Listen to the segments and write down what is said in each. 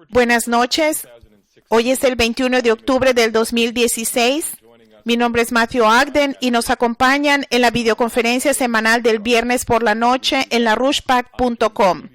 Buenas noches. Hoy es el 21 de octubre del 2016. Mi nombre es Matthew Ogden y nos acompañan en la videoconferencia semanal del viernes por la noche en larushpac.com.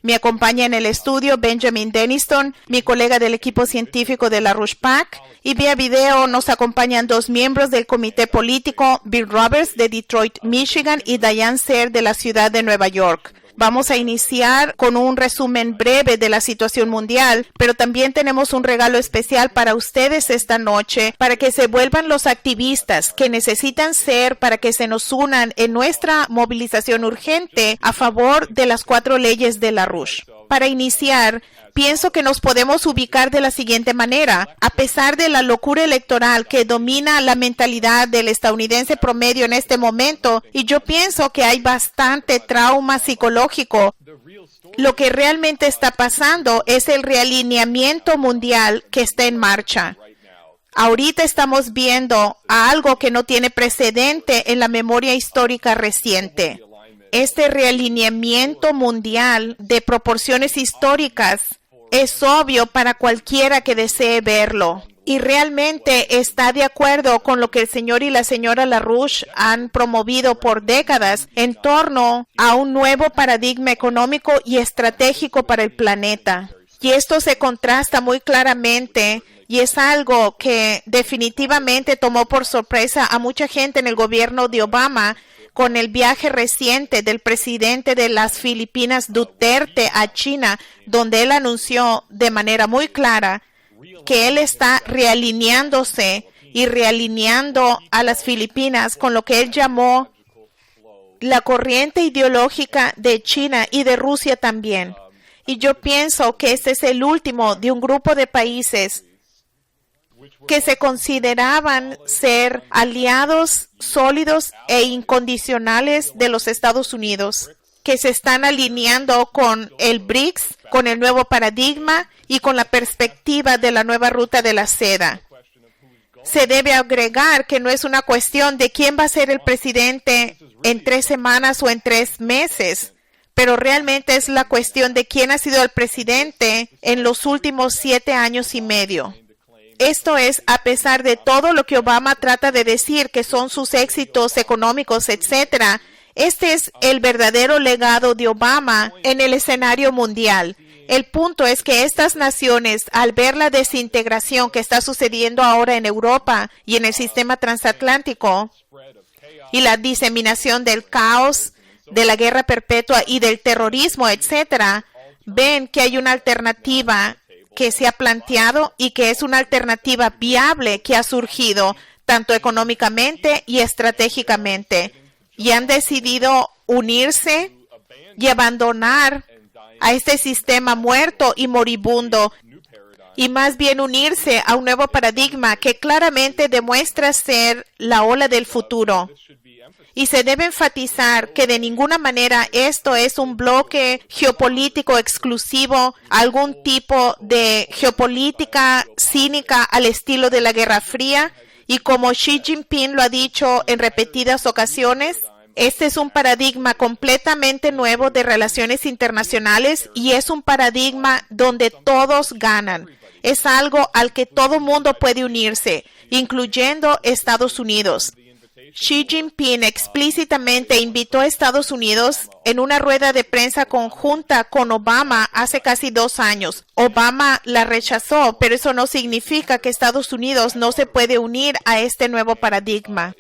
Me acompaña en el estudio Benjamin Denniston, mi colega del equipo científico de LaRouche-PAC, y vía video nos acompañan dos miembros del comité político, Bill Roberts de Detroit, Michigan, y Diane Serre de la ciudad de Nueva York. Vamos a iniciar con un resumen breve de la situación mundial, pero también tenemos un regalo especial para ustedes esta noche, para que se vuelvan los activistas que necesitan ser para que se nos unan en nuestra movilización urgente a favor de las 4 leyes de LaRouche. Para iniciar, pienso que nos podemos ubicar de la siguiente manera. A pesar de la locura electoral que domina la mentalidad del estadounidense promedio en este momento, y yo pienso que hay bastante trauma psicológico, lo que realmente está pasando es el realineamiento mundial que está en marcha. Ahorita estamos viendo a algo que no tiene precedente en la memoria histórica reciente. Este realineamiento mundial de proporciones históricas es obvio para cualquiera que desee verlo y realmente está de acuerdo con lo que el señor y la señora LaRouche han promovido por décadas en torno a un nuevo paradigma económico y estratégico para el planeta. Y esto se contrasta muy claramente y es algo que definitivamente tomó por sorpresa a mucha gente en el gobierno de Obama con el viaje reciente del presidente de las Filipinas, Duterte, a China, donde él anunció de manera muy clara que él está realineándose y realineando a las Filipinas con lo que él llamó la corriente ideológica de China y de Rusia también. Y yo pienso que este es el último de un grupo de países que se consideraban ser aliados sólidos e incondicionales de los Estados Unidos, que se están alineando con el BRICS, con el nuevo paradigma y con la perspectiva de la nueva ruta de la seda. Se debe agregar que no es una cuestión de quién va a ser el presidente en 3 semanas o en 3 meses, pero realmente es la cuestión de quién ha sido el presidente en los últimos 7 años y medio. Esto es a pesar de todo lo que Obama trata de decir que son sus éxitos económicos, etcétera. Este es el verdadero legado de Obama en el escenario mundial. El punto es que estas naciones, al ver la desintegración que está sucediendo ahora en Europa y en el sistema transatlántico y la diseminación del caos, de la guerra perpetua y del terrorismo, etcétera, ven que hay una alternativa que se ha planteado y que es una alternativa viable que ha surgido tanto económicamente y estratégicamente, y han decidido unirse y abandonar a este sistema muerto y moribundo y más bien unirse a un nuevo paradigma que claramente demuestra ser la ola del futuro. Y se debe enfatizar que de ninguna manera esto es un bloque geopolítico exclusivo, algún tipo de geopolítica cínica al estilo de la Guerra Fría. Y como Xi Jinping lo ha dicho en repetidas ocasiones, este es un paradigma completamente nuevo de relaciones internacionales y es un paradigma donde todos ganan. Es algo al que todo mundo puede unirse, incluyendo Estados Unidos. Xi Jinping explícitamente invitó a Estados Unidos en una rueda de prensa conjunta con Obama hace casi 2 años. Obama la rechazó, pero eso no significa que Estados Unidos no se puede unir a este nuevo paradigma.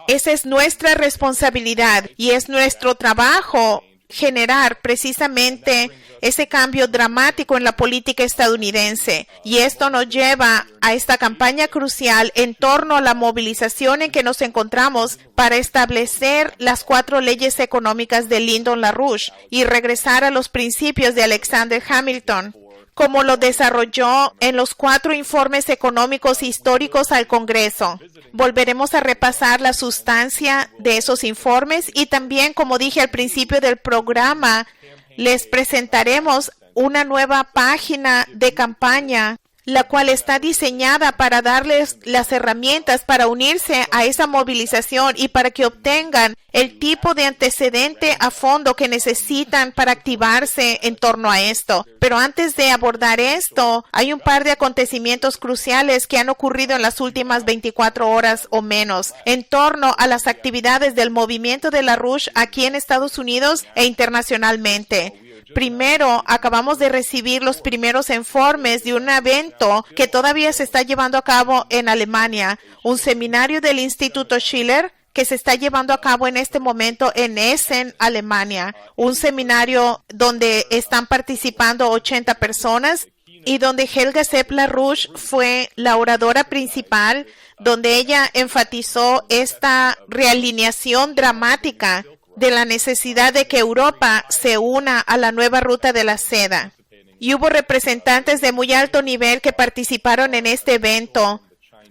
Esa es nuestra responsabilidad y es nuestro trabajo generar precisamente ese cambio dramático en la política estadounidense. Y esto nos lleva a esta campaña crucial en torno a la movilización en que nos encontramos para establecer las 4 leyes económicas de Lyndon LaRouche y regresar a los principios de Alexander Hamilton, como lo desarrolló en los 4 informes económicos históricos al Congreso. Volveremos a repasar la sustancia de esos informes y también, como dije al principio del programa, les presentaremos una nueva página de campaña la cual está diseñada para darles las herramientas para unirse a esa movilización y para que obtengan el tipo de antecedente a fondo que necesitan para activarse en torno a esto. Pero antes de abordar esto, hay un par de acontecimientos cruciales que han ocurrido en las últimas 24 horas o menos en torno a las actividades del movimiento de LaRouche aquí en Estados Unidos e internacionalmente. Primero, acabamos de recibir los primeros informes de un evento que todavía se está llevando a cabo en Alemania, un seminario del Instituto Schiller que se está llevando a cabo en este momento en Essen, Alemania, un seminario donde están participando 80 personas y donde Helga Sepp LaRouche fue la oradora principal, donde ella enfatizó esta realineación dramática de la necesidad de que Europa se una a la nueva ruta de la seda. Y hubo representantes de muy alto nivel que participaron en este evento.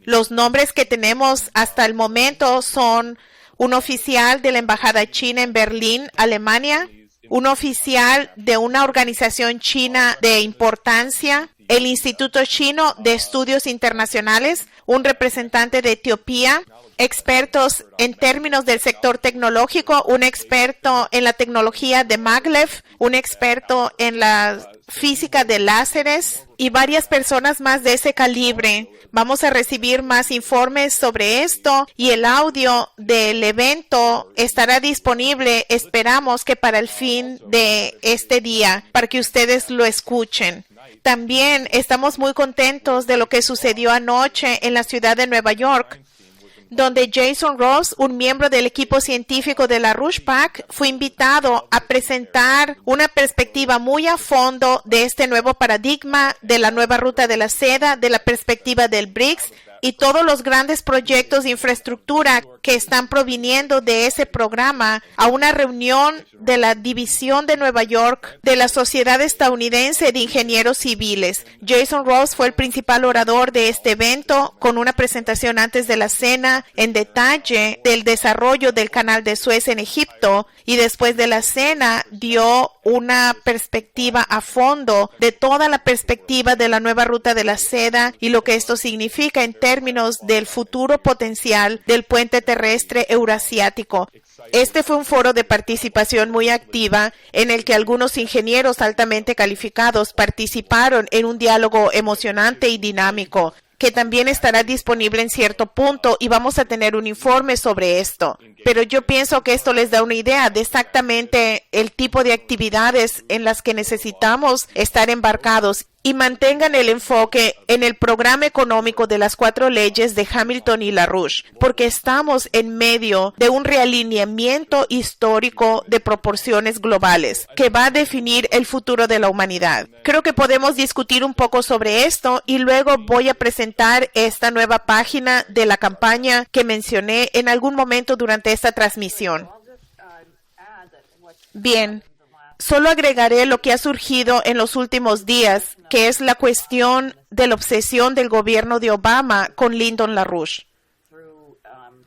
Los nombres que tenemos hasta el momento son un oficial de la Embajada China en Berlín, Alemania, un oficial de una organización china de importancia, el Instituto Chino de Estudios Internacionales, un representante de Etiopía, expertos en términos del sector tecnológico, un experto en la tecnología de maglev, un experto en la física de láseres y varias personas más de ese calibre. Vamos a recibir más informes sobre esto y el audio del evento estará disponible, esperamos que para el fin de este día, para que ustedes lo escuchen. También estamos muy contentos de lo que sucedió anoche en la ciudad de Nueva York, donde Jason Ross, un miembro del equipo científico de LaRouche PAC, fue invitado a presentar una perspectiva muy a fondo de este nuevo paradigma, de la nueva ruta de la seda, de la perspectiva del BRICS y todos los grandes proyectos de infraestructura que están proviniendo de ese programa a una reunión de la División de Nueva York de la Sociedad Estadounidense de Ingenieros Civiles. Jason Ross fue el principal orador de este evento con una presentación antes de la cena en detalle del desarrollo del Canal de Suez en Egipto y después de la cena dio una perspectiva a fondo de toda la perspectiva de la nueva ruta de la seda y lo que esto significa en términos del futuro potencial del puente terrestre eurasiático. Este fue un foro de participación muy activa en el que algunos ingenieros altamente calificados participaron en un diálogo emocionante y dinámico, que también estará disponible en cierto punto y vamos a tener un informe sobre esto. Pero yo pienso que esto les da una idea de exactamente el tipo de actividades en las que necesitamos estar embarcados y mantengan el enfoque en el programa económico de las 4 leyes de Hamilton y LaRouche, porque estamos en medio de un realineamiento histórico de proporciones globales que va a definir el futuro de la humanidad. Creo que podemos discutir un poco sobre esto y luego voy a presentar esta nueva página de la campaña que mencioné en algún momento durante esta transmisión. Bien. Solo agregaré lo que ha surgido en los últimos días, que es la cuestión de la obsesión del gobierno de Obama con Lyndon LaRouche.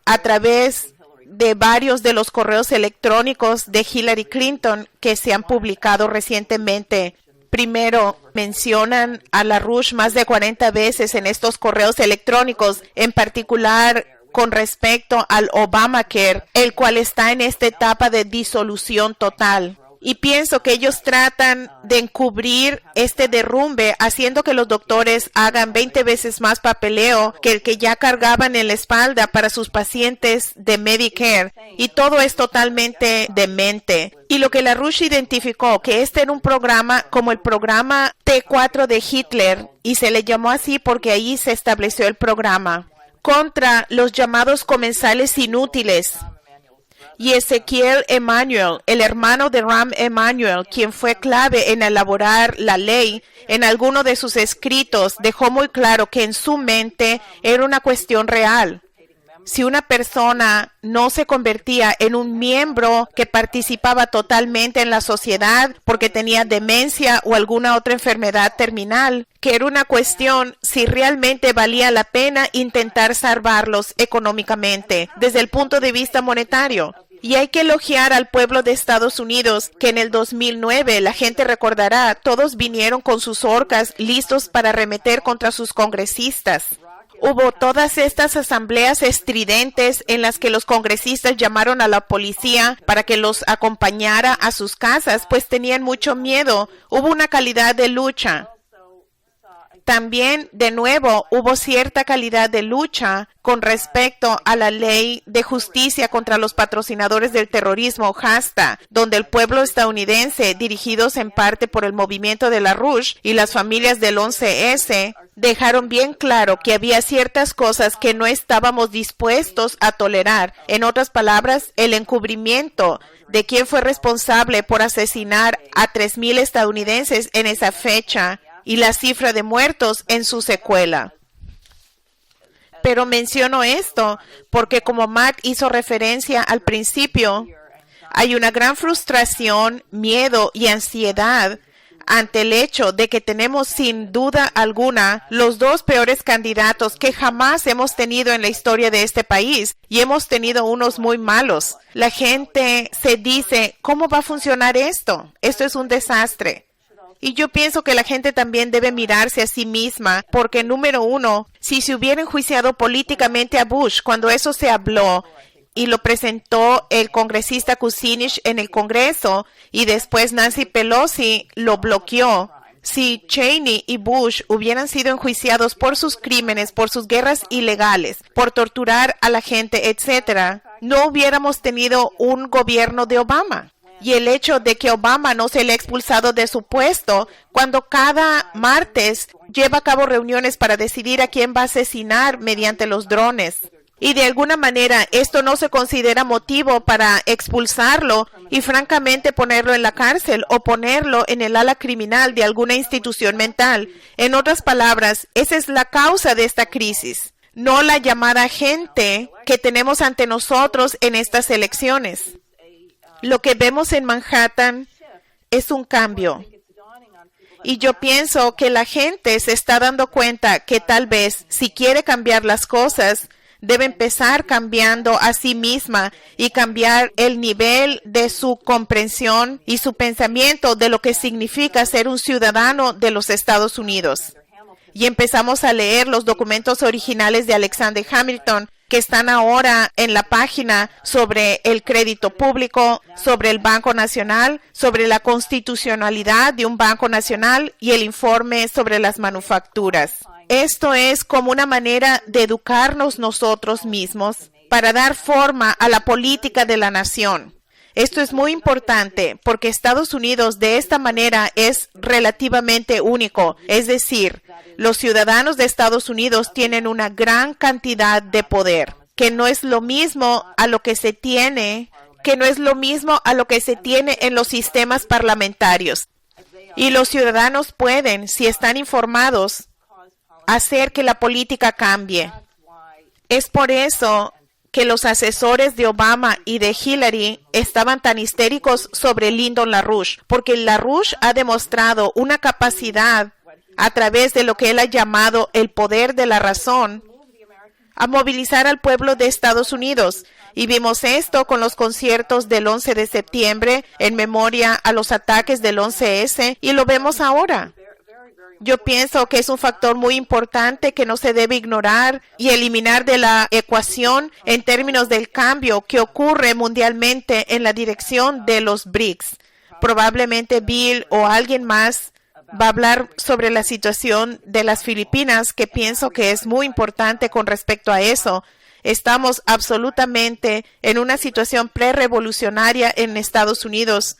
A través de varios de los correos electrónicos de Hillary Clinton que se han publicado recientemente. Primero, mencionan a LaRouche más de 40 veces en estos correos electrónicos, en particular con respecto al Obamacare, el cual está en esta etapa de disolución total. Y pienso que ellos tratan de encubrir este derrumbe, haciendo que los doctores hagan 20 veces más papeleo que el que ya cargaban en la espalda para sus pacientes de Medicare. Y todo es totalmente demente. Y lo que LaRouche identificó, que este era un programa como el programa T4 de Hitler, y se le llamó así porque ahí se estableció el programa, contra los llamados comensales inútiles. Y Ezequiel Emanuel, el hermano de Rahm Emanuel, quien fue clave en elaborar la ley, en alguno de sus escritos dejó muy claro que en su mente era una cuestión real. Si una persona no se convertía en un miembro que participaba totalmente en la sociedad porque tenía demencia o alguna otra enfermedad terminal, que era una cuestión si realmente valía la pena intentar salvarlos económicamente desde el punto de vista monetario. Y hay que elogiar al pueblo de Estados Unidos, que en el 2009, la gente recordará, todos vinieron con sus orcas listos para arremeter contra sus congresistas. Hubo todas estas asambleas estridentes en las que los congresistas llamaron a la policía para que los acompañara a sus casas, pues tenían mucho miedo. Hubo una calidad de lucha. También, de nuevo, hubo cierta calidad de lucha con respecto a la ley de justicia contra los patrocinadores del terrorismo, JASTA, donde el pueblo estadounidense, dirigidos en parte por el movimiento de LaRouche y las familias del 11S, dejaron bien claro que había ciertas cosas que no estábamos dispuestos a tolerar. En otras palabras, el encubrimiento de quién fue responsable por asesinar a 3,000 estadounidenses en esa fecha y la cifra de muertos en su secuela. Pero menciono esto porque, como Matt hizo referencia al principio, hay una gran frustración, miedo y ansiedad ante el hecho de que tenemos sin duda alguna los dos peores candidatos que jamás hemos tenido en la historia de este país, y hemos tenido unos muy malos. La gente se dice, ¿cómo va a funcionar esto? Esto es un desastre. Y yo pienso que la gente también debe mirarse a sí misma, porque número uno, si se hubiera enjuiciado políticamente a Bush cuando eso se habló y lo presentó el congresista Kucinich en el Congreso y después Nancy Pelosi lo bloqueó, si Cheney y Bush hubieran sido enjuiciados por sus crímenes, por sus guerras ilegales, por torturar a la gente, etc., no hubiéramos tenido un gobierno de Obama. Y el hecho de que Obama no se le ha expulsado de su puesto cuando cada martes lleva a cabo reuniones para decidir a quién va a asesinar mediante los drones. Y de alguna manera esto no se considera motivo para expulsarlo y francamente ponerlo en la cárcel o ponerlo en el ala criminal de alguna institución mental. En otras palabras, esa es la causa de esta crisis, no la llamada gente que tenemos ante nosotros en estas elecciones. Lo que vemos en Manhattan es un cambio. Y yo pienso que la gente se está dando cuenta que tal vez, si quiere cambiar las cosas, debe empezar cambiando a sí misma y cambiar el nivel de su comprensión y su pensamiento de lo que significa ser un ciudadano de los Estados Unidos. Y empezamos a leer los documentos originales de Alexander Hamilton, que están ahora en la página sobre el crédito público, sobre el Banco Nacional, sobre la constitucionalidad de un Banco Nacional y el informe sobre las manufacturas. Esto es como una manera de educarnos nosotros mismos para dar forma a la política de la nación. Esto es muy importante porque Estados Unidos de esta manera es relativamente único, es decir, los ciudadanos de Estados Unidos tienen una gran cantidad de poder, que no es lo mismo a lo que se tiene, en los sistemas parlamentarios. Y los ciudadanos pueden, si están informados, hacer que la política cambie. Es por eso que los asesores de Obama y de Hillary estaban tan histéricos sobre Lyndon LaRouche, porque LaRouche ha demostrado una capacidad a través de lo que él ha llamado el poder de la razón, a movilizar al pueblo de Estados Unidos. Y vimos esto con los conciertos del 11 de septiembre en memoria a los ataques del 11S y lo vemos ahora. Yo pienso que es un factor muy importante que no se debe ignorar y eliminar de la ecuación en términos del cambio que ocurre mundialmente en la dirección de los BRICS. Probablemente Bill o alguien más va a hablar sobre la situación de las Filipinas, que pienso que es muy importante con respecto a eso. Estamos absolutamente en una situación prerevolucionaria en Estados Unidos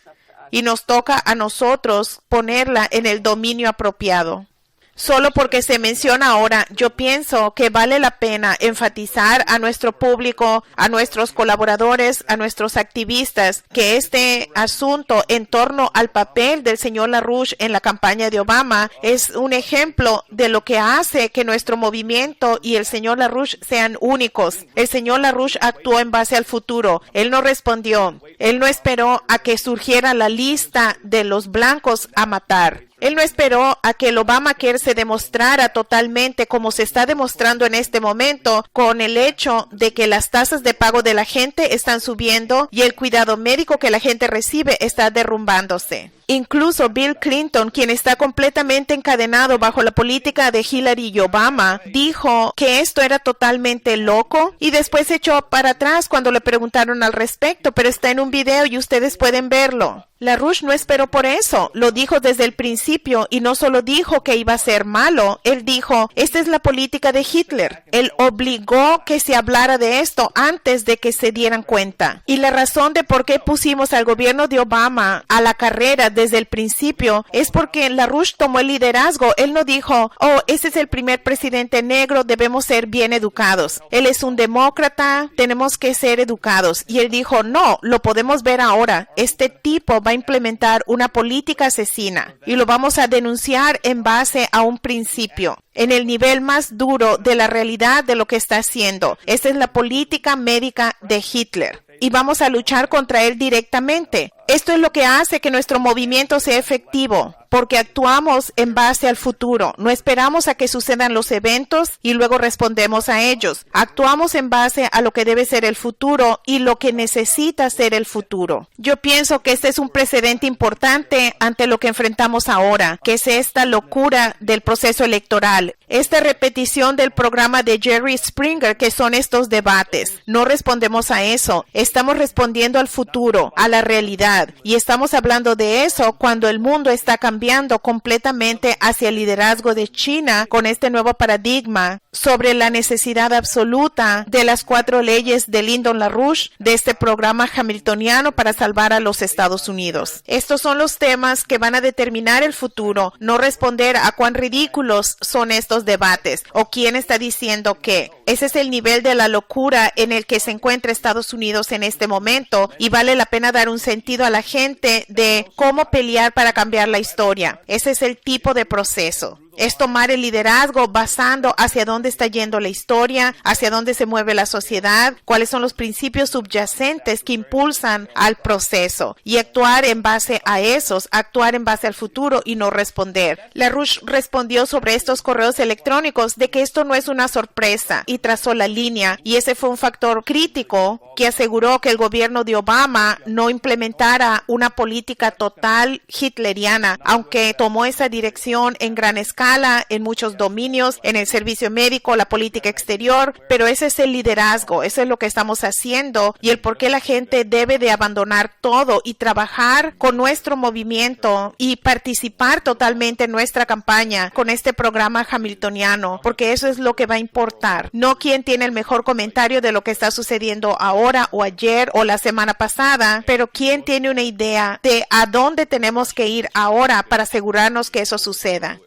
y nos toca a nosotros ponerla en el dominio apropiado. Solo porque se menciona ahora, yo pienso que vale la pena enfatizar a nuestro público, a nuestros colaboradores, a nuestros activistas, que este asunto en torno al papel del señor LaRouche en la campaña de Obama es un ejemplo de lo que hace que nuestro movimiento y el señor LaRouche sean únicos. El señor LaRouche actuó en base al futuro. Él no respondió. Él no esperó a que surgiera la lista de los blancos a matar. Él no esperó a que el Obamacare se demostrara totalmente como se está demostrando en este momento con el hecho de que las tasas de pago de la gente están subiendo y el cuidado médico que la gente recibe está derrumbándose. Incluso Bill Clinton, quien está completamente encadenado bajo la política de Hillary y Obama, dijo que esto era totalmente loco y después se echó para atrás cuando le preguntaron al respecto, pero está en un video y ustedes pueden verlo. LaRouche no esperó por eso, lo dijo desde el principio y no solo dijo que iba a ser malo, él dijo, esta es la política de Hitler. Él obligó que se hablara de esto antes de que se dieran cuenta. Y la razón de por qué pusimos al gobierno de Obama a la carrera desde el principio es porque LaRouche tomó el liderazgo. Él no dijo, oh, ese es el primer presidente negro, debemos ser bien educados. Él es un demócrata, tenemos que ser educados. Y él dijo, no, lo podemos ver ahora. Este tipo va a implementar una política asesina y lo vamos a denunciar en base a un principio, en el nivel más duro de la realidad de lo que está haciendo. Esta es la política médica de Hitler y vamos a luchar contra él directamente. Esto es lo que hace que nuestro movimiento sea efectivo, porque actuamos en base al futuro. No esperamos a que sucedan los eventos y luego respondemos a ellos. Actuamos en base a lo que debe ser el futuro y lo que necesita ser el futuro. Yo pienso que este es un precedente importante ante lo que enfrentamos ahora, que es esta locura del proceso electoral, esta repetición del programa de Jerry Springer, que son estos debates. No respondemos a eso. Estamos respondiendo al futuro, a la realidad. Y estamos hablando de eso cuando el mundo está cambiando completamente hacia el liderazgo de China con este nuevo paradigma sobre la necesidad absoluta de las 4 leyes de Lyndon LaRouche, de este programa hamiltoniano para salvar a los Estados Unidos. Estos son los temas que van a determinar el futuro, no responder a cuán ridículos son estos debates o quién está diciendo qué. Ese es el nivel de la locura en el que se encuentra Estados Unidos en este momento y vale la pena dar un sentido a la gente de cómo pelear para cambiar la historia. Ese es el tipo de proceso. Es tomar el liderazgo basando hacia dónde está yendo la historia, hacia dónde se mueve la sociedad, cuáles son los principios subyacentes que impulsan al proceso y actuar en base a esos, actuar en base al futuro y no responder. LaRouche respondió sobre estos correos electrónicos de que esto no es una sorpresa y trazó la línea y ese fue un factor crítico que aseguró que el gobierno de Obama no implementara una política total hitleriana, aunque tomó esa dirección en gran escala en muchos dominios, en el servicio médico, la política exterior, pero ese es el liderazgo, eso es lo que estamos haciendo y el por qué la gente debe de abandonar todo y trabajar con nuestro movimiento y participar totalmente en nuestra campaña con este programa hamiltoniano, porque eso es lo que va a importar, no quién tiene el mejor comentario de lo que está sucediendo ahora o ayer o la semana pasada, pero quién tiene una idea de a dónde tenemos que ir ahora para asegurarnos que eso suceda.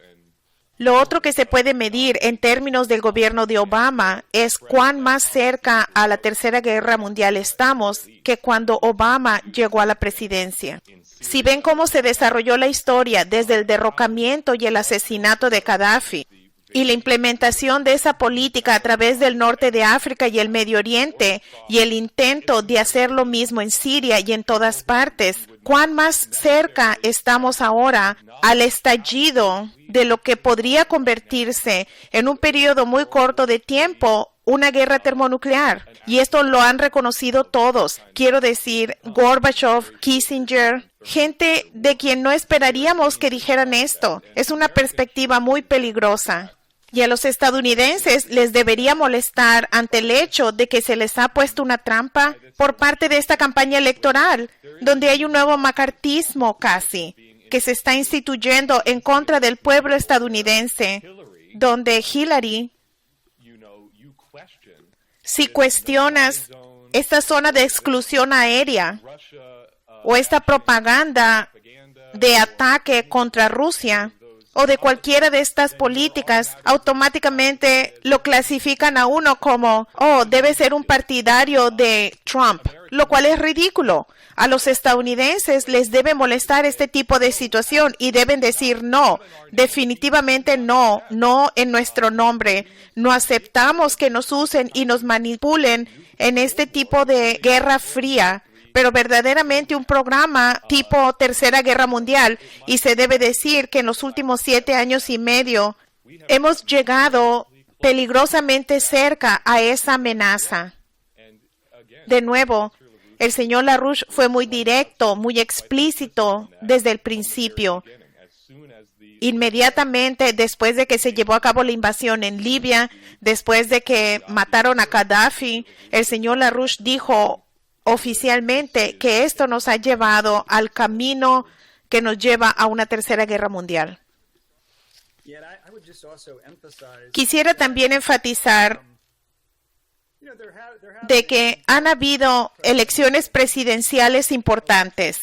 Lo otro que se puede medir en términos del gobierno de Obama es cuán más cerca a la Tercera Guerra Mundial estamos que cuando Obama llegó a la presidencia. Si ven cómo se desarrolló la historia desde el derrocamiento y el asesinato de Gaddafi y la implementación de esa política a través del norte de África y el Medio Oriente y el intento de hacer lo mismo en Siria y en todas partes, ¿cuán más cerca estamos ahora al estallido de lo que podría convertirse en un periodo muy corto de tiempo una guerra termonuclear? Y esto lo han reconocido todos. Quiero decir, Gorbachev, Kissinger, gente de quien no esperaríamos que dijeran esto. Es una perspectiva muy peligrosa. Y a los estadounidenses les debería molestar ante el hecho de que se les ha puesto una trampa por parte de esta campaña electoral, donde hay un nuevo macartismo casi, que se está instituyendo en contra del pueblo estadounidense, donde Hillary, si cuestionas esta zona de exclusión aérea o esta propaganda de ataque contra Rusia, o de cualquiera de estas políticas, automáticamente lo clasifican a uno como, oh, debe ser un partidario de Trump, lo cual es ridículo. A los estadounidenses les debe molestar este tipo de situación y deben decir no, definitivamente no, no en nuestro nombre. No aceptamos que nos usen y nos manipulen en este tipo de guerra fría pero verdaderamente un programa tipo Tercera Guerra Mundial. Y se debe decir que en los últimos 7 años y medio hemos llegado peligrosamente cerca a esa amenaza. De nuevo, el señor LaRouche fue muy directo, muy explícito desde el principio. Inmediatamente después de que se llevó a cabo la invasión en Libia, después de que mataron a Gaddafi, el señor LaRouche dijo oficialmente que esto nos ha llevado al camino que nos lleva a una tercera guerra mundial. Quisiera también enfatizar de que han habido elecciones presidenciales importantes.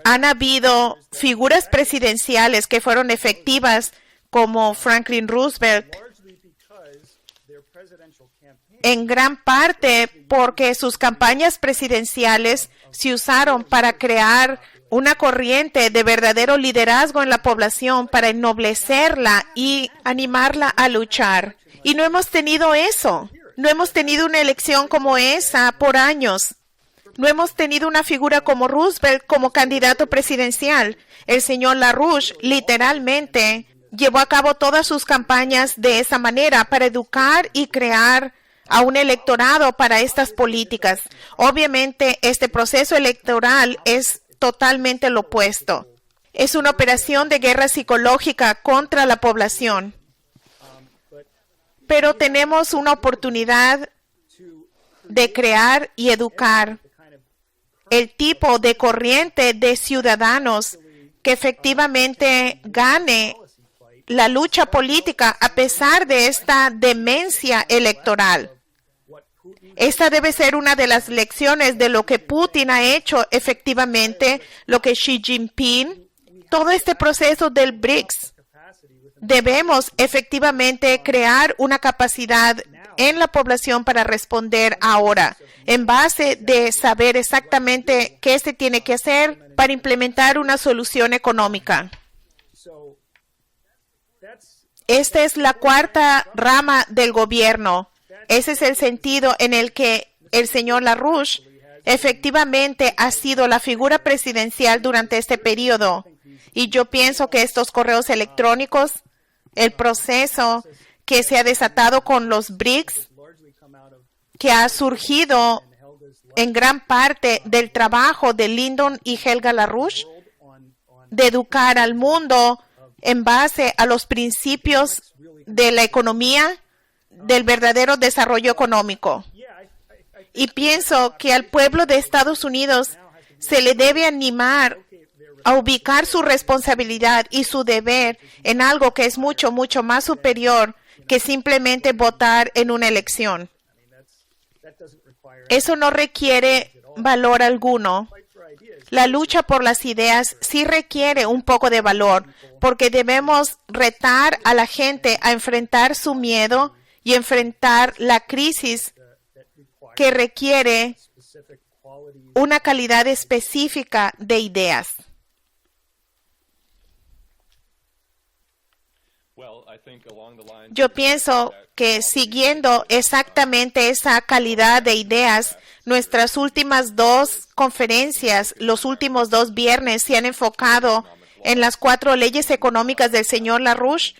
Han habido figuras presidenciales que fueron efectivas como Franklin Roosevelt, en gran parte porque sus campañas presidenciales se usaron para crear una corriente de verdadero liderazgo en la población, para ennoblecerla y animarla a luchar. Y no hemos tenido eso. No hemos tenido una elección como esa por años. No hemos tenido una figura como Roosevelt como candidato presidencial. El señor LaRouche literalmente llevó a cabo todas sus campañas de esa manera para educar y crear a un electorado para estas políticas. Obviamente, este proceso electoral es totalmente lo opuesto. Es una operación de guerra psicológica contra la población. Pero tenemos una oportunidad de crear y educar el tipo de corriente de ciudadanos que efectivamente gane la lucha política a pesar de esta demencia electoral. Esta debe ser una de las lecciones de lo que Putin ha hecho efectivamente, lo que Xi Jinping, todo este proceso del BRICS. Debemos efectivamente crear una capacidad en la población para responder ahora, en base de saber exactamente qué se tiene que hacer para implementar una solución económica. Esta es la cuarta rama del gobierno. Ese es el sentido en el que el señor LaRouche efectivamente ha sido la figura presidencial durante este periodo. Y yo pienso que estos correos electrónicos, el proceso que se ha desatado con los BRICS, que ha surgido en gran parte del trabajo de Lyndon y Helga LaRouche, de educar al mundo en base a los principios de la economía, del verdadero desarrollo económico. Y pienso que al pueblo de Estados Unidos se le debe animar a ubicar su responsabilidad y su deber en algo que es mucho, mucho más superior que simplemente votar en una elección. Eso no requiere valor alguno. La lucha por las ideas sí requiere un poco de valor, porque debemos retar a la gente a enfrentar su miedo y enfrentar la crisis que requiere una calidad específica de ideas. Yo pienso que siguiendo exactamente esa calidad de ideas, nuestras últimas 2 conferencias, los últimos 2 viernes, se han enfocado en las 4 leyes económicas del señor LaRouche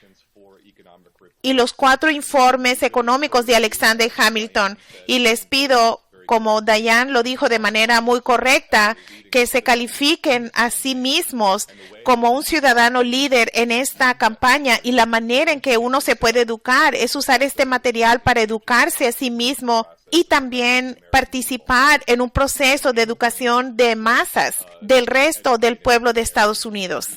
y los 4 informes económicos de Alexander Hamilton. Y les pido, como Diane lo dijo de manera muy correcta, que se califiquen a sí mismos como un ciudadano líder en esta campaña. Y la manera en que uno se puede educar es usar este material para educarse a sí mismo y también participar en un proceso de educación de masas del resto del pueblo de Estados Unidos.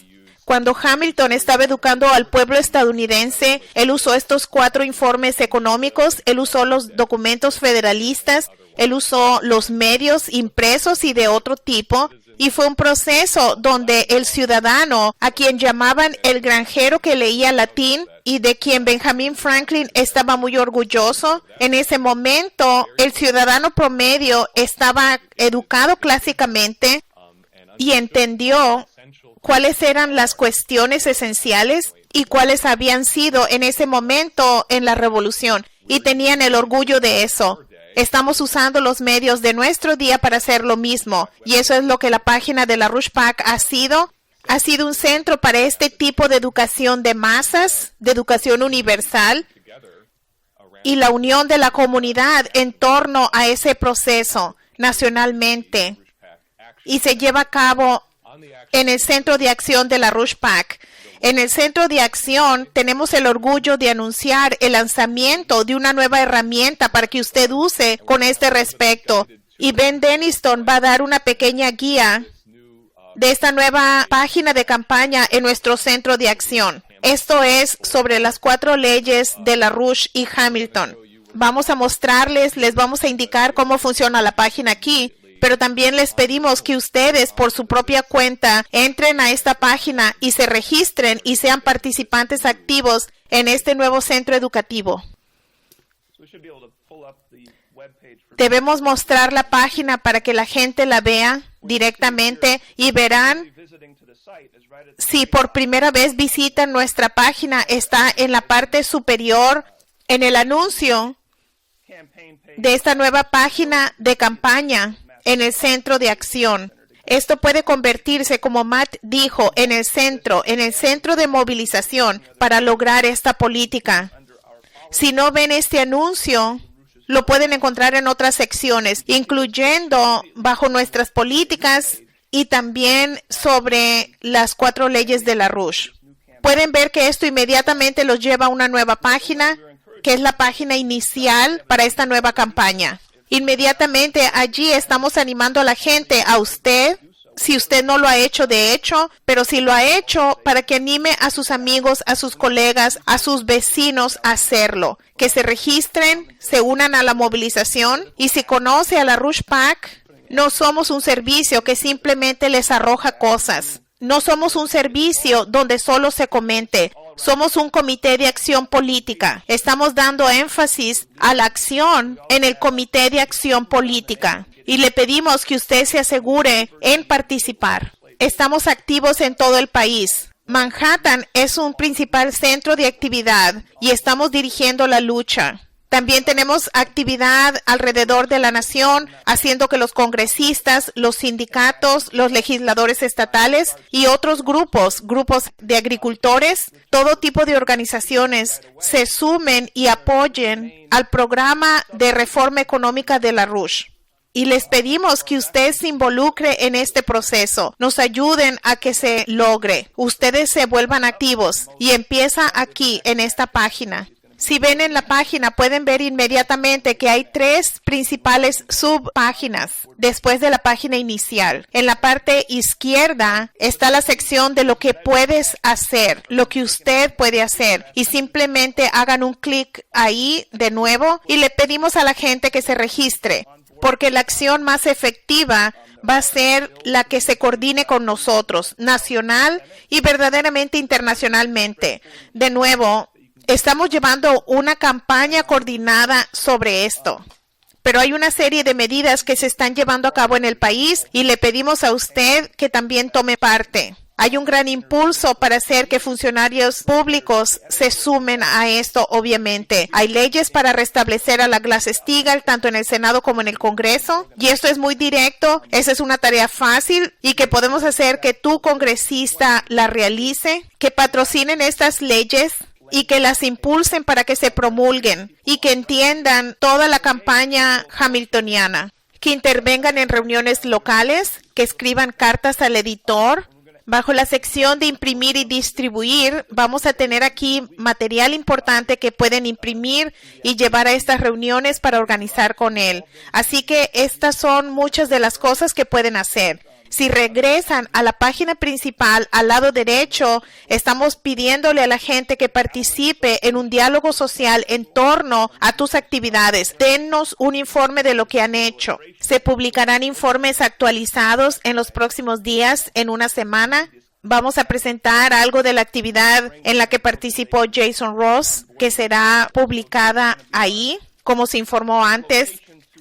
Cuando Hamilton estaba educando al pueblo estadounidense, él usó estos 4 informes económicos, él usó los documentos federalistas, él usó los medios impresos y de otro tipo, y fue un proceso donde el ciudadano, a quien llamaban el granjero que leía latín y de quien Benjamin Franklin estaba muy orgulloso, en ese momento el ciudadano promedio estaba educado clásicamente y entendió cuáles eran las cuestiones esenciales y cuáles habían sido en ese momento en la revolución, y tenían el orgullo de eso. Estamos usando los medios de nuestro día para hacer lo mismo. Y eso es lo que la página de LaRouche PAC ha sido. Ha sido un centro para este tipo de educación de masas, de educación universal, y la unión de la comunidad en torno a ese proceso nacionalmente. Y se lleva a cabo en el Centro de Acción de LaRouche PAC. En el Centro de Acción tenemos el orgullo de anunciar el lanzamiento de una nueva herramienta para que usted use con este respecto. Y Ben Denniston va a dar una pequeña guía de esta nueva página de campaña en nuestro Centro de Acción. Esto es sobre las 4 leyes de LaRouche y Hamilton. Vamos a mostrarles, les vamos a indicar cómo funciona la página aquí. Pero también les pedimos que ustedes por su propia cuenta entren a esta página y se registren y sean participantes activos en este nuevo centro educativo. Debemos mostrar la página para que la gente la vea directamente y verán si por primera vez visitan nuestra página. Está en la parte superior en el anuncio de esta nueva página de campaña en el Centro de Acción. Esto puede convertirse, como Matt dijo, en el centro de movilización para lograr esta política. Si no ven este anuncio, lo pueden encontrar en otras secciones, incluyendo bajo nuestras políticas y también sobre las 4 leyes de LaRouche. Pueden ver que esto inmediatamente los lleva a una nueva página, que es la página inicial para esta nueva campaña. Inmediatamente allí estamos animando a la gente, a usted, si usted no lo ha hecho de hecho, pero si lo ha hecho, para que anime a sus amigos, a sus colegas, a sus vecinos a hacerlo. Que se registren, se unan a la movilización y si conoce a LaRouche PAC, no somos un servicio que simplemente les arroja cosas. No somos un servicio donde solo se comente. Somos un comité de acción política. Estamos dando énfasis a la acción en el comité de acción política. Y le pedimos que usted se asegure en participar. Estamos activos en todo el país. Manhattan es un principal centro de actividad y estamos dirigiendo la lucha. También tenemos actividad alrededor de la nación, haciendo que los congresistas, los sindicatos, los legisladores estatales y otros grupos de agricultores, todo tipo de organizaciones, se sumen y apoyen al programa de reforma económica de LaRouche. Y les pedimos que usted se involucre en este proceso, nos ayuden a que se logre. Ustedes se vuelvan activos y empieza aquí en esta página. Si ven en la página, pueden ver inmediatamente que hay 3 principales subpáginas después de la página inicial. En la parte izquierda está la sección de lo que puedes hacer, lo que usted puede hacer. Y simplemente hagan un clic ahí de nuevo y le pedimos a la gente que se registre, porque la acción más efectiva va a ser la que se coordine con nosotros, nacional y verdaderamente internacionalmente. De nuevo, estamos llevando una campaña coordinada sobre esto, pero hay una serie de medidas que se están llevando a cabo en el país y le pedimos a usted que también tome parte. Hay un gran impulso para hacer que funcionarios públicos se sumen a esto, obviamente. Hay leyes para restablecer a la Glass-Steagall, tanto en el Senado como en el Congreso. Y esto es muy directo. Esa es una tarea fácil y que podemos hacer que tu congresista la realice, que patrocinen estas leyes y que las impulsen para que se promulguen y que entiendan toda la campaña hamiltoniana, que intervengan en reuniones locales, que escriban cartas al editor. Bajo la sección de imprimir y distribuir, vamos a tener aquí material importante que pueden imprimir y llevar a estas reuniones para organizar con él. Así que estas son muchas de las cosas que pueden hacer. Si regresan a la página principal, al lado derecho, estamos pidiéndole a la gente que participe en un diálogo social en torno a tus actividades. Dennos un informe de lo que han hecho. Se publicarán informes actualizados en los próximos días, en una semana. Vamos a presentar algo de la actividad en la que participó Jason Ross, que será publicada ahí, como se informó antes.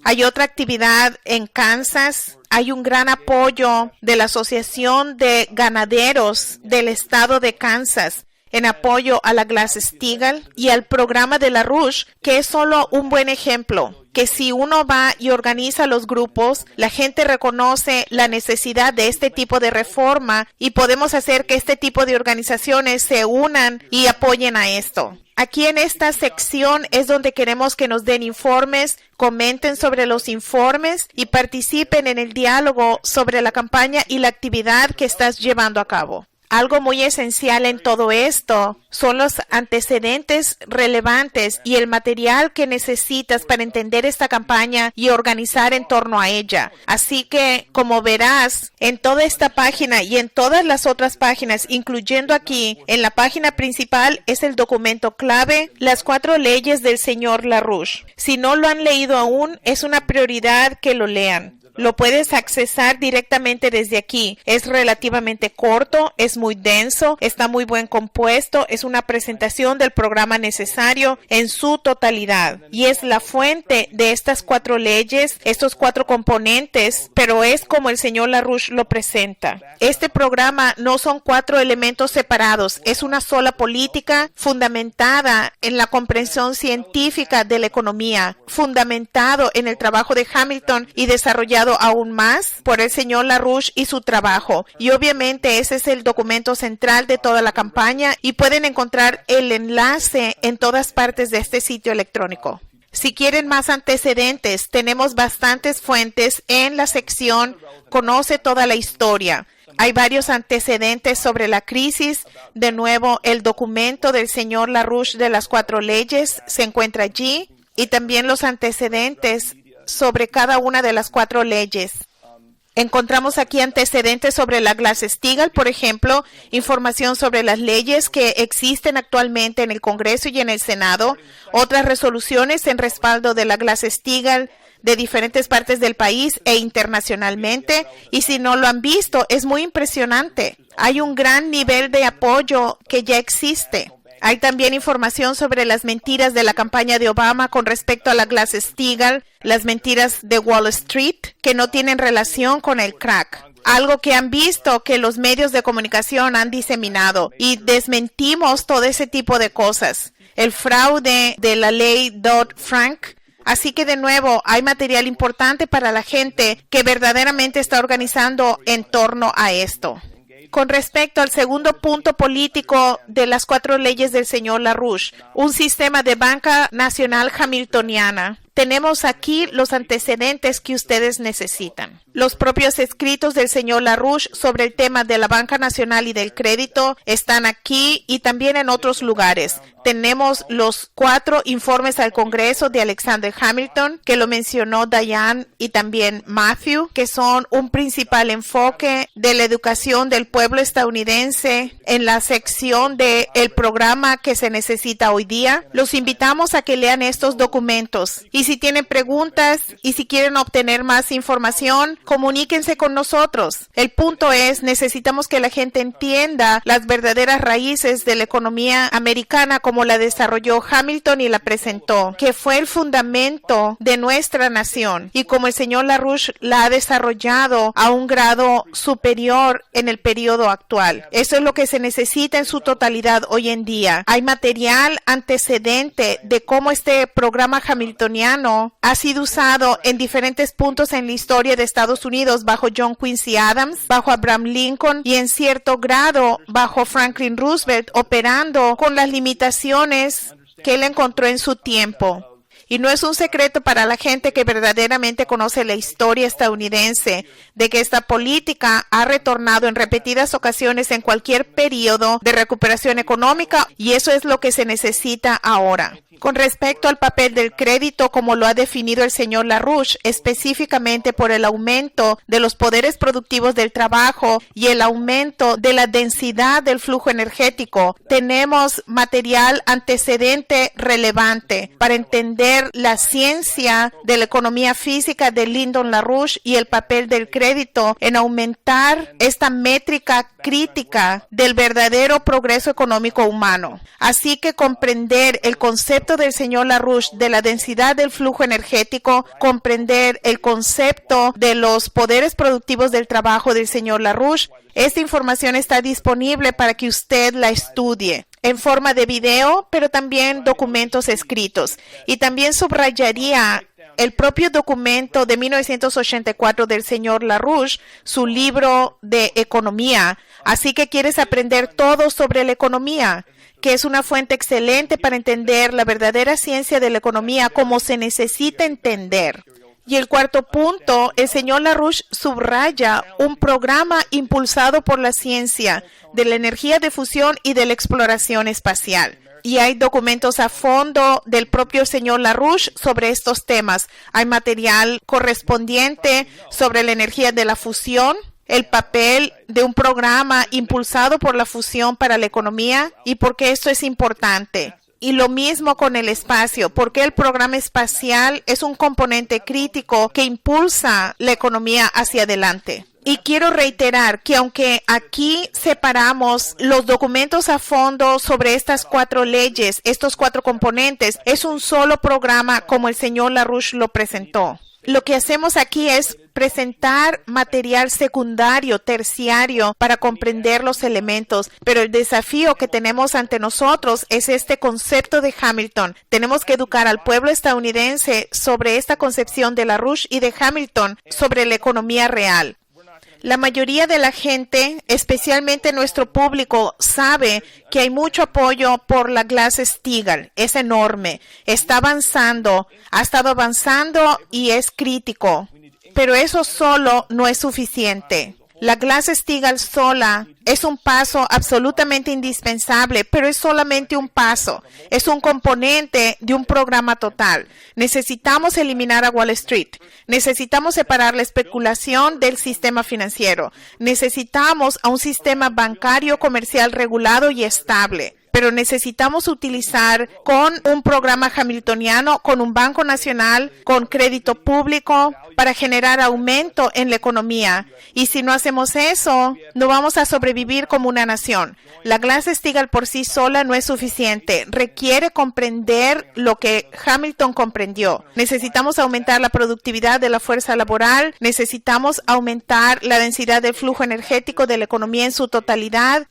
Hay otra actividad en Kansas. Hay un gran apoyo de la Asociación de Ganaderos del estado de Kansas. en apoyo a la Glass-Steagall y al programa de LaRouche, que es solo un buen ejemplo. Que si uno va y organiza los grupos, la gente reconoce la necesidad de este tipo de reforma y podemos hacer que este tipo de organizaciones se unan y apoyen a esto. Aquí en esta sección es donde queremos que nos den informes, comenten sobre los informes y participen en el diálogo sobre la campaña y la actividad que estás llevando a cabo. Algo muy esencial en todo esto son los antecedentes relevantes y el material que necesitas para entender esta campaña y organizar en torno a ella. Así que, como verás, en toda esta página y en todas las otras páginas, incluyendo aquí, en la página principal es el documento clave, las 4 leyes del señor LaRouche. Si no lo han leído aún, es una prioridad que lo lean. Lo puedes accesar directamente desde aquí. Es relativamente corto, es muy denso, está muy buen compuesto, es una presentación del programa necesario en su totalidad. Y es la fuente de estas 4 leyes, estos 4 componentes, pero es como el señor LaRouche lo presenta. Este programa no son 4 elementos separados, es una sola política fundamentada en la comprensión científica de la economía, fundamentado en el trabajo de Hamilton y desarrollado aún más por el señor LaRouche y su trabajo. Y obviamente ese es el documento central de toda la campaña y pueden encontrar el enlace en todas partes de este sitio electrónico. Si quieren más antecedentes, tenemos bastantes fuentes en la sección Conoce toda la historia. Hay varios antecedentes sobre la crisis. De nuevo, el documento del señor LaRouche de las 4 leyes se encuentra allí y también los antecedentes sobre cada una de las 4 leyes. Encontramos aquí antecedentes sobre la Glass-Steagall, por ejemplo, información sobre las leyes que existen actualmente en el Congreso y en el Senado, otras resoluciones en respaldo de la Glass-Steagall de diferentes partes del país e internacionalmente, y si no lo han visto, es muy impresionante. Hay un gran nivel de apoyo que ya existe. Hay también información sobre las mentiras de la campaña de Obama con respecto a la Glass-Steagall, las mentiras de Wall Street que no tienen relación con el crack. Algo que han visto que los medios de comunicación han diseminado y desmentimos todo ese tipo de cosas. El fraude de la ley Dodd-Frank. Así que de nuevo hay material importante para la gente que verdaderamente está organizando en torno a esto. Con respecto al segundo punto político de las 4 leyes del señor LaRouche, un sistema de banca nacional hamiltoniana. Tenemos aquí los antecedentes que ustedes necesitan. Los propios escritos del señor LaRouche sobre el tema de la banca nacional y del crédito están aquí y también en otros lugares. Tenemos los 4 informes al Congreso de Alexander Hamilton, que lo mencionó Diane y también Matthew, que son un principal enfoque de la educación del pueblo estadounidense en la sección del programa que se necesita hoy día. Los invitamos a que lean estos documentos. Y si tienen preguntas y si quieren obtener más información, comuníquense con nosotros. El punto es, necesitamos que la gente entienda las verdaderas raíces de la economía americana como la desarrolló Hamilton y la presentó, que fue el fundamento de nuestra nación y como el señor LaRouche la ha desarrollado a un grado superior en el periodo actual. Eso es lo que se necesita en su totalidad hoy en día. Hay material antecedente de cómo este programa hamiltoniano ha sido usado en diferentes puntos en la historia de Estados Unidos bajo John Quincy Adams, bajo Abraham Lincoln y en cierto grado bajo Franklin Roosevelt, operando con las limitaciones que él encontró en su tiempo. Y no es un secreto para la gente que verdaderamente conoce la historia estadounidense de que esta política ha retornado en repetidas ocasiones en cualquier periodo de recuperación económica y eso es lo que se necesita ahora. Con respecto al papel del crédito, como lo ha definido el señor LaRouche, específicamente por el aumento de los poderes productivos del trabajo y el aumento de la densidad del flujo energético, tenemos material antecedente relevante para entender la ciencia de la economía física de Lyndon LaRouche y el papel del crédito en aumentar esta métrica crítica del verdadero progreso económico humano. Así que comprender el concepto del señor LaRouche de la densidad del flujo energético, comprender el concepto de los poderes productivos del trabajo del señor LaRouche, esta información está disponible para que usted la estudie. en forma de video, pero también documentos escritos. Y también subrayaría el propio documento de 1984 del señor LaRouche, su libro de economía. Así que quieres aprender todo sobre la economía, que es una fuente excelente para entender la verdadera ciencia de la economía como se necesita entender. Y el cuarto punto, el señor LaRouche subraya un programa impulsado por la ciencia de la energía de fusión y de la exploración espacial. Y hay documentos a fondo del propio señor LaRouche sobre estos temas. Hay material correspondiente sobre la energía de la fusión, el papel de un programa impulsado por la fusión para la economía y por qué esto es importante. Y lo mismo con el espacio, porque el programa espacial es un componente crítico que impulsa la economía hacia adelante. Y quiero reiterar que aunque aquí separamos los documentos a fondo sobre estas 4 leyes, estos 4 componentes, es un solo programa como el señor LaRouche lo presentó. Lo que hacemos aquí es presentar material secundario, terciario, para comprender los elementos, pero el desafío que tenemos ante nosotros es este concepto de Hamilton. Tenemos que educar al pueblo estadounidense sobre esta concepción de LaRouche y de Hamilton sobre la economía real. La mayoría de la gente, especialmente nuestro público, sabe que hay mucho apoyo por la Glass-Steagall. Es enorme. Está avanzando, ha estado avanzando y es crítico. Pero eso solo no es suficiente. La Glass-Steagall sola es un paso absolutamente indispensable, pero es solamente un paso. Es un componente de un programa total. Necesitamos eliminar a Wall Street. Necesitamos separar la especulación del sistema financiero. Necesitamos a un sistema bancario comercial regulado y estable. Pero necesitamos utilizar con un programa hamiltoniano, con un banco nacional, con crédito público, para generar aumento en la economía. Y si no hacemos eso, no vamos a sobrevivir como una nación. La Glass-Steagall por sí sola no es suficiente. Requiere comprender lo que Hamilton comprendió. Necesitamos aumentar la productividad de la fuerza laboral. Necesitamos aumentar la densidad del flujo energético de la economía en su totalidad.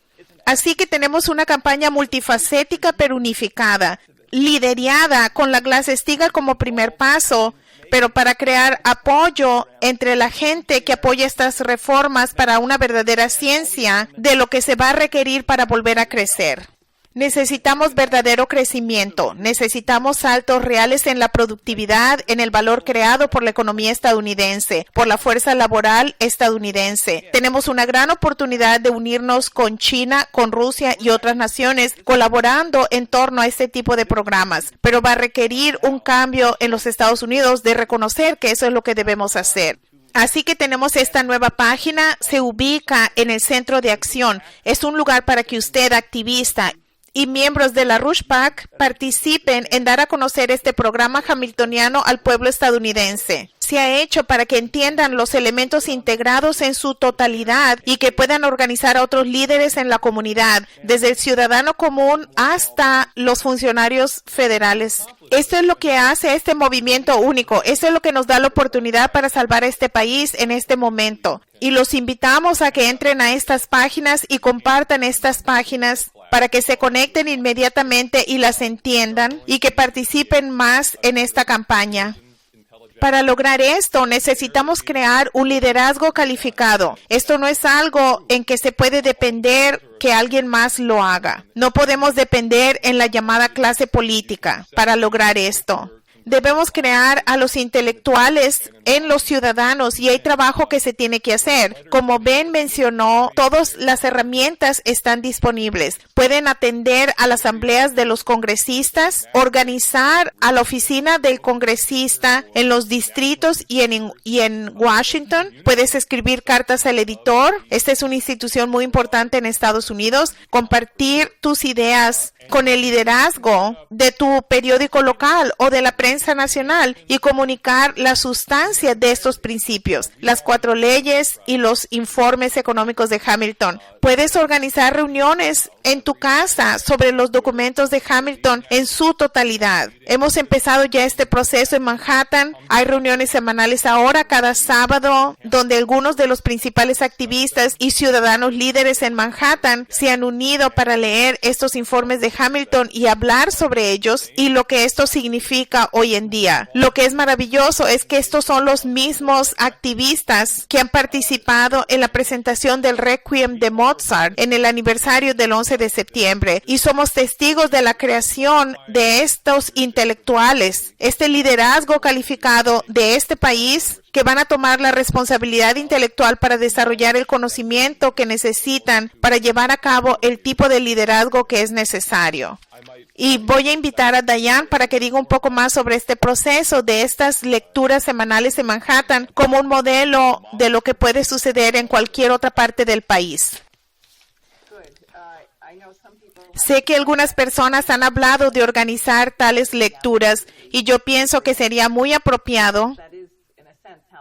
Así que tenemos una campaña multifacética pero unificada, liderada con la Glass-Steagall como primer paso, pero para crear apoyo entre la gente que apoya estas reformas para una verdadera ciencia de lo que se va a requerir para volver a crecer. Necesitamos verdadero crecimiento, necesitamos saltos reales en la productividad, en el valor creado por la economía estadounidense, por la fuerza laboral estadounidense. Tenemos una gran oportunidad de unirnos con China, con Rusia y otras naciones colaborando en torno a este tipo de programas, pero va a requerir un cambio en los Estados Unidos de reconocer que eso es lo que debemos hacer. Así que tenemos esta nueva página, se ubica en el centro de acción. Es un lugar para que usted, activista, y miembros de LaRouche PAC participen en dar a conocer este programa hamiltoniano al pueblo estadounidense. Se ha hecho para que entiendan los elementos integrados en su totalidad y que puedan organizar a otros líderes en la comunidad, desde el ciudadano común hasta los funcionarios federales. Esto es lo que hace este movimiento único. Esto es lo que nos da la oportunidad para salvar a este país en este momento. Y los invitamos a que entren a estas páginas y compartan estas páginas para que se conecten inmediatamente y las entiendan y que participen más en esta campaña. Para lograr esto, necesitamos crear un liderazgo calificado. Esto no es algo en que se puede depender que alguien más lo haga. No podemos depender en la llamada clase política para lograr esto. Debemos crear a los intelectuales en los ciudadanos y hay trabajo que se tiene que hacer. Como Ben mencionó, todas las herramientas están disponibles. Pueden atender a las asambleas de los congresistas, organizar a la oficina del congresista en los distritos y en Washington. Puedes escribir cartas al editor. Esta es una institución muy importante en Estados Unidos. Compartir tus ideas con el liderazgo de tu periódico local o de la prensa nacional y comunicar la sustancia de estos principios, las 4 leyes y los informes económicos de Hamilton. Puedes organizar reuniones en tu casa sobre los documentos de Hamilton en su totalidad. Hemos empezado ya este proceso en Manhattan. Hay reuniones semanales ahora, cada sábado, donde algunos de los principales activistas y ciudadanos líderes en Manhattan se han unido para leer estos informes de Hamilton y hablar sobre ellos y lo que esto significa hoy en día. Lo que es maravilloso es que estos son los mismos activistas que han participado en la presentación del Requiem de Mozart en el aniversario del 11 de septiembre y somos testigos de la creación de estos intelectuales, este liderazgo calificado de este país que van a tomar la responsabilidad intelectual para desarrollar el conocimiento que necesitan para llevar a cabo el tipo de liderazgo que es necesario. Y voy a invitar a Diane para que diga un poco más sobre este proceso de estas lecturas semanales en Manhattan como un modelo de lo que puede suceder en cualquier otra parte del país. Sé que algunas personas han hablado de organizar tales lecturas y yo pienso que sería muy apropiado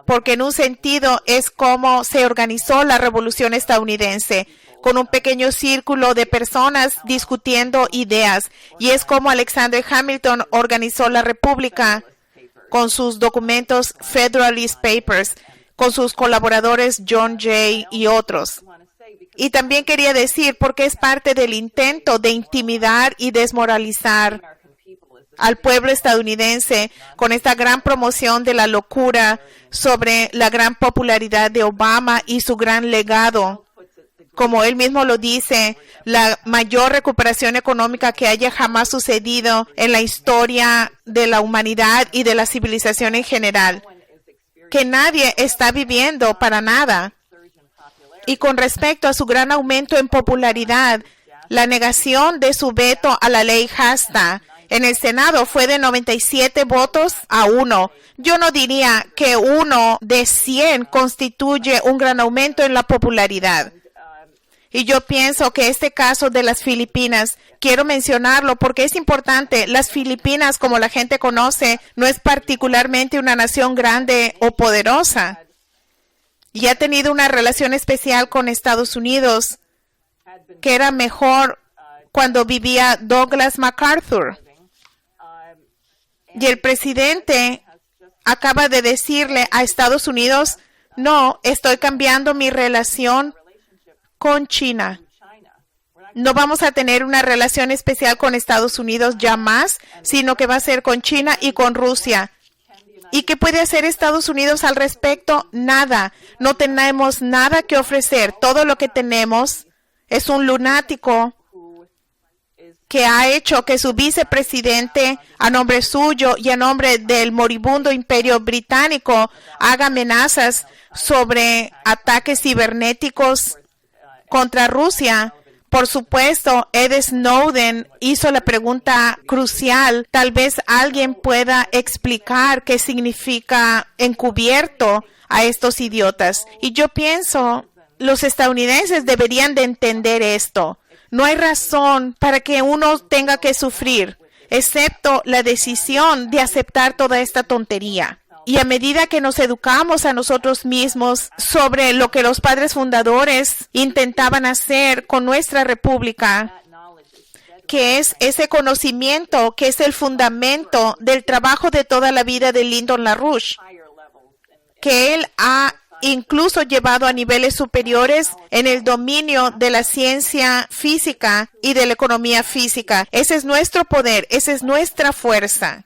porque en un sentido es como se organizó la Revolución estadounidense, con un pequeño círculo de personas discutiendo ideas, y es como Alexander Hamilton organizó la República con sus documentos Federalist Papers, con sus colaboradores John Jay y otros. Y también quería decir porque es parte del intento de intimidar y desmoralizar al pueblo estadounidense con esta gran promoción de la locura sobre la gran popularidad de Obama y su gran legado. Como él mismo lo dice, la mayor recuperación económica que haya jamás sucedido en la historia de la humanidad y de la civilización en general, que nadie está viviendo para nada. Y con respecto a su gran aumento en popularidad, la negación de su veto a la ley HASTA en el Senado fue de 97 votos a 1. Yo no diría que 1 de 100 constituye un gran aumento en la popularidad. Y yo pienso que este caso de las Filipinas, quiero mencionarlo porque es importante. Las Filipinas, como la gente conoce, no es particularmente una nación grande o poderosa. Y ha tenido una relación especial con Estados Unidos, que era mejor cuando vivía Douglas MacArthur. Y el presidente acaba de decirle a Estados Unidos, no, estoy cambiando mi relación con China. No vamos a tener una relación especial con Estados Unidos ya más, sino que va a ser con China y con Rusia. ¿Y qué puede hacer Estados Unidos al respecto? Nada. No tenemos nada que ofrecer. Todo lo que tenemos es un lunático que ha hecho que su vicepresidente, a nombre suyo y a nombre del moribundo imperio británico, haga amenazas sobre ataques cibernéticos contra Rusia. Por supuesto, Ed Snowden hizo la pregunta crucial. Tal vez alguien pueda explicar qué significa encubierto a estos idiotas. Y yo pienso, los estadounidenses deberían de entender esto. No hay razón para que uno tenga que sufrir, excepto la decisión de aceptar toda esta tontería. Y a medida que nos educamos a nosotros mismos sobre lo que los padres fundadores intentaban hacer con nuestra república, que es ese conocimiento que es el fundamento del trabajo de toda la vida de Lyndon LaRouche, que él ha incluso llevado a niveles superiores en el dominio de la ciencia física y de la economía física. Ese es nuestro poder, esa es nuestra fuerza.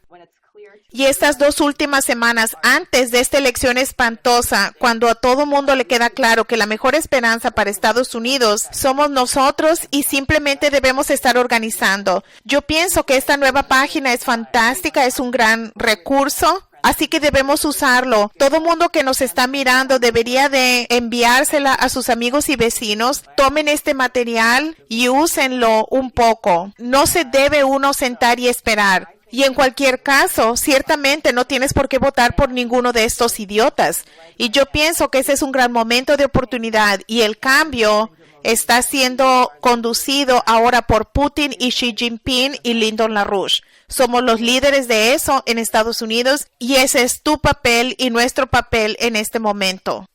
Y estas 2 últimas semanas, antes de esta elección espantosa, cuando a todo mundo le queda claro que la mejor esperanza para Estados Unidos somos nosotros y simplemente debemos estar organizando. Yo pienso que esta nueva página es fantástica, es un gran recurso. Así que debemos usarlo. Todo mundo que nos está mirando debería de enviársela a sus amigos y vecinos. Tomen este material y úsenlo un poco. No se debe uno sentar y esperar. Y en cualquier caso, ciertamente no tienes por qué votar por ninguno de estos idiotas. Y yo pienso que ese es un gran momento de oportunidad y el cambio está siendo conducido ahora por Putin y Xi Jinping y Lyndon LaRouche. Somos los líderes de eso en Estados Unidos y ese es tu papel y nuestro papel en este momento.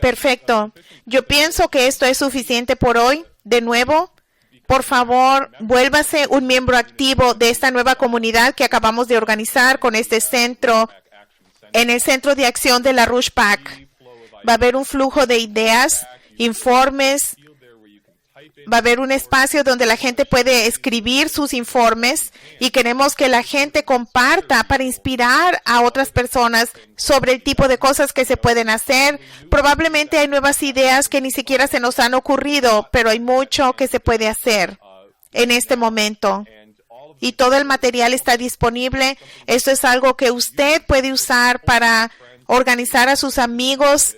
Perfecto. Yo pienso que esto es suficiente por hoy. De nuevo, por favor, vuélvase un miembro activo de esta nueva comunidad que acabamos de organizar con este centro, en el Centro de Acción de la Rouge PAC. Va a haber un flujo de ideas, informes. Va a haber un espacio donde la gente puede escribir sus informes y queremos que la gente comparta para inspirar a otras personas sobre el tipo de cosas que se pueden hacer. Probablemente hay nuevas ideas que ni siquiera se nos han ocurrido, pero hay mucho que se puede hacer en este momento. Y todo el material está disponible. Esto es algo que usted puede usar para organizar a sus amigos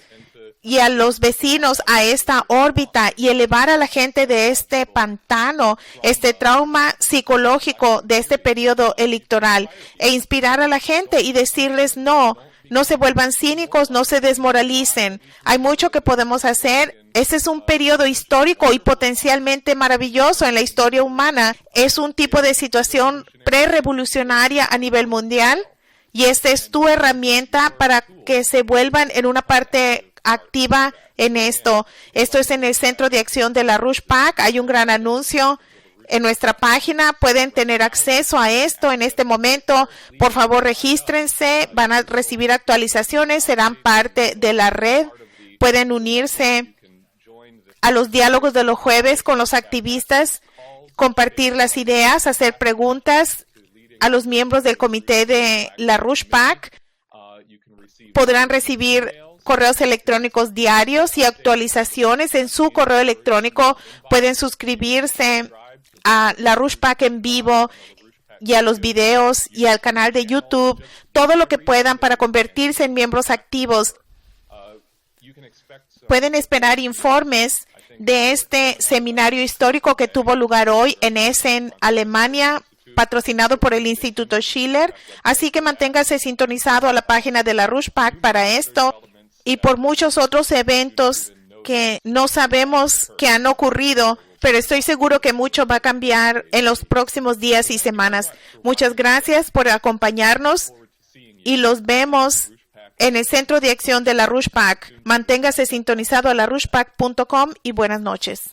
y a los vecinos a esta órbita y elevar a la gente de este pantano, este trauma psicológico de este periodo electoral e inspirar a la gente y decirles no se vuelvan cínicos, no se desmoralicen. Hay mucho que podemos hacer. Este es un periodo histórico y potencialmente maravilloso en la historia humana. Es un tipo de situación pre-revolucionaria a nivel mundial y esta es tu herramienta para que se vuelvan en una parte activa en esto. Esto es en el Centro de Acción de la Rouge PAC. Hay un gran anuncio en nuestra página. Pueden tener acceso a esto en este momento. Por favor, regístrense. Van a recibir actualizaciones. Serán parte de la red. Pueden unirse a los diálogos de los jueves con los activistas, compartir las ideas, hacer preguntas a los miembros del comité de la Rouge PAC. Podrán recibir correos electrónicos diarios y actualizaciones en su correo electrónico. Pueden suscribirse a la Rouge PAC en vivo y a los videos y al canal de YouTube, todo lo que puedan para convertirse en miembros activos. Pueden esperar informes de este seminario histórico que tuvo lugar hoy en Essen, Alemania, patrocinado por el Instituto Schiller. Así que manténgase sintonizado a la página de la Rouge PAC para esto y por muchos otros eventos que no sabemos que han ocurrido, pero estoy seguro que mucho va a cambiar en los próximos días y semanas. Muchas gracias por acompañarnos y los vemos en el Centro de Acción de la Rouge PAC. Manténgase sintonizado a larougepac.com y buenas noches.